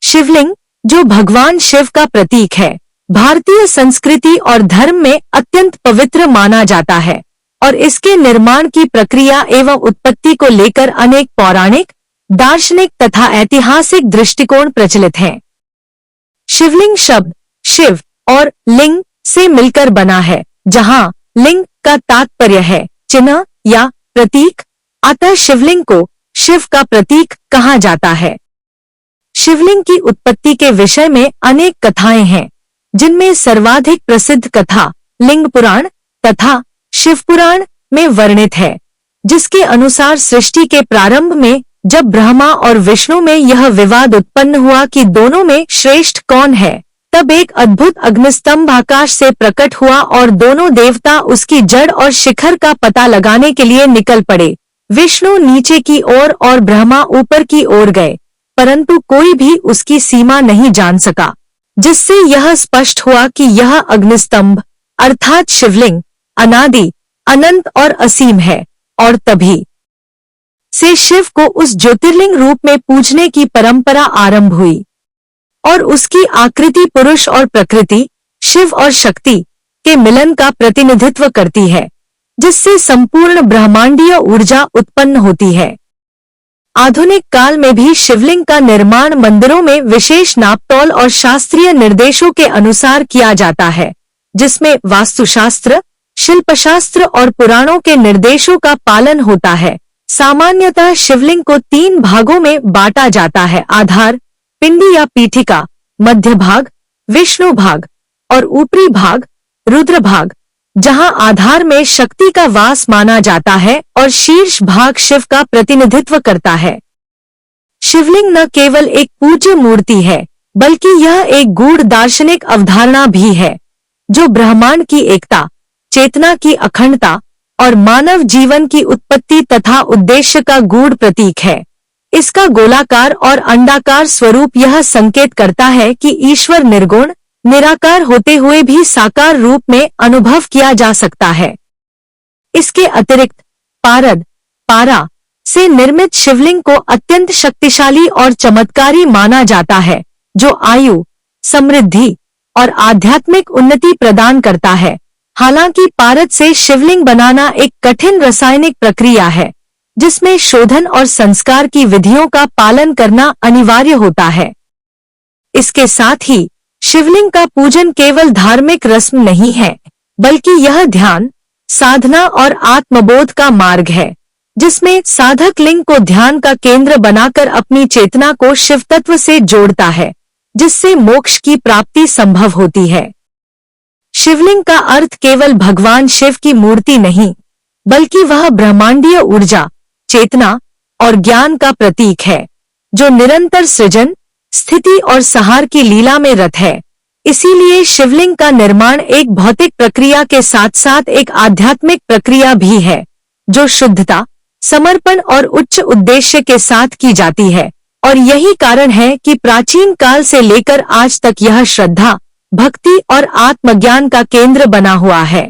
शिवलिंग, जो भगवान शिव का प्रतीक है, भारतीय संस्कृति और धर्म में अत्यंत पवित्र माना जाता है और इसके निर्माण की प्रक्रिया एवं उत्पत्ति को लेकर अनेक पौराणिक, दार्शनिक तथा ऐतिहासिक दृष्टिकोण प्रचलित हैं। शिवलिंग शब्द शिव और लिंग से मिलकर बना है, जहां लिंग का तात्पर्य है चिन्ह या प्रतीक, अतः शिवलिंग को शिव का प्रतीक कहा जाता है। शिवलिंग की उत्पत्ति के विषय में अनेक कथाएं हैं, जिनमें सर्वाधिक प्रसिद्ध कथा लिंग पुराण तथा शिव पुराण में वर्णित है, जिसके अनुसार सृष्टि के प्रारंभ में जब ब्रह्मा और विष्णु में यह विवाद उत्पन्न हुआ कि दोनों में श्रेष्ठ कौन है, तब एक अद्भुत अग्निस्तंभ आकाश से प्रकट हुआ और दोनों देवता उसकी जड़ और शिखर का पता लगाने के लिए निकल पड़े। विष्णु नीचे की ओर और ब्रह्मा ऊपर की ओर गए, परंतु कोई भी उसकी सीमा नहीं जान सका, जिससे यह स्पष्ट हुआ कि यह अग्निस्तंभ अर्थात शिवलिंग अनादि, अनंत और असीम है, और तभी से शिव को उस ज्योतिर्लिंग रूप में पूजने की परंपरा आरंभ हुई और उसकी आकृति पुरुष और प्रकृति, शिव और शक्ति के मिलन का प्रतिनिधित्व करती है, जिससे संपूर्ण ब्रह्मांडीय ऊर्जा उत्पन्न होती है। आधुनिक काल में भी शिवलिंग का निर्माण मंदिरों में विशेष नापतोल और शास्त्रीय निर्देशों के अनुसार किया जाता है, जिसमें वास्तुशास्त्र, शिल्पशास्त्र और पुराणों के निर्देशों का पालन होता है। सामान्यतः शिवलिंग को 3 भागों में बांटा जाता है: आधार, पिंडी या पीठिका, मध्य भाग विष्णु भाग और ऊपरी भाग रुद्र भाग, जहां आधार में शक्ति का वास माना जाता है और शीर्ष भाग शिव का प्रतिनिधित्व करता है। शिवलिंग न केवल एक पूज्य मूर्ति है, बल्कि यह एक गूढ़ दार्शनिक अवधारणा भी है, जो ब्रह्मांड की एकता, चेतना की अखंडता और मानव जीवन की उत्पत्ति तथा उद्देश्य का गूढ़ प्रतीक है। इसका गोलाकार और अंडाकार स्वरूप यह संकेत करता है कि ईश्वर निर्गुण, निराकार होते हुए भी साकार रूप में अनुभव किया जा सकता है। इसके अतिरिक्त पारद, पारा से निर्मित शिवलिंग को अत्यंत शक्तिशाली और चमत्कारी माना जाता है, जो आयु, समृद्धि और आध्यात्मिक उन्नति प्रदान करता है। हालांकि पारद से शिवलिंग बनाना एक कठिन रासायनिक प्रक्रिया है, जिसमें शोधन और संस्कार की विधियों का पालन करना अनिवार्य होता है। इसके साथ ही शिवलिंग का पूजन केवल धार्मिक रस्म नहीं है, बल्कि यह ध्यान, साधना और आत्मबोध का मार्ग है, जिसमें साधक लिंग को ध्यान का केंद्र बनाकर अपनी चेतना को शिव तत्व से जोड़ता है, जिससे मोक्ष की प्राप्ति संभव होती है। शिवलिंग का अर्थ केवल भगवान शिव की मूर्ति नहीं, बल्कि वह ब्रह्मांडीय ऊर्जा, चेतना और ज्ञान का प्रतीक है, जो निरंतर सृजन, स्थिति और संहार की लीला में रत है। इसीलिए शिवलिंग का निर्माण एक भौतिक प्रक्रिया के साथ साथ एक आध्यात्मिक प्रक्रिया भी है, जो शुद्धता, समर्पण और उच्च उद्देश्य के साथ की जाती है। और यही कारण है कि प्राचीन काल से लेकर आज तक यह श्रद्धा, भक्ति और आत्मज्ञान का केंद्र बना हुआ है।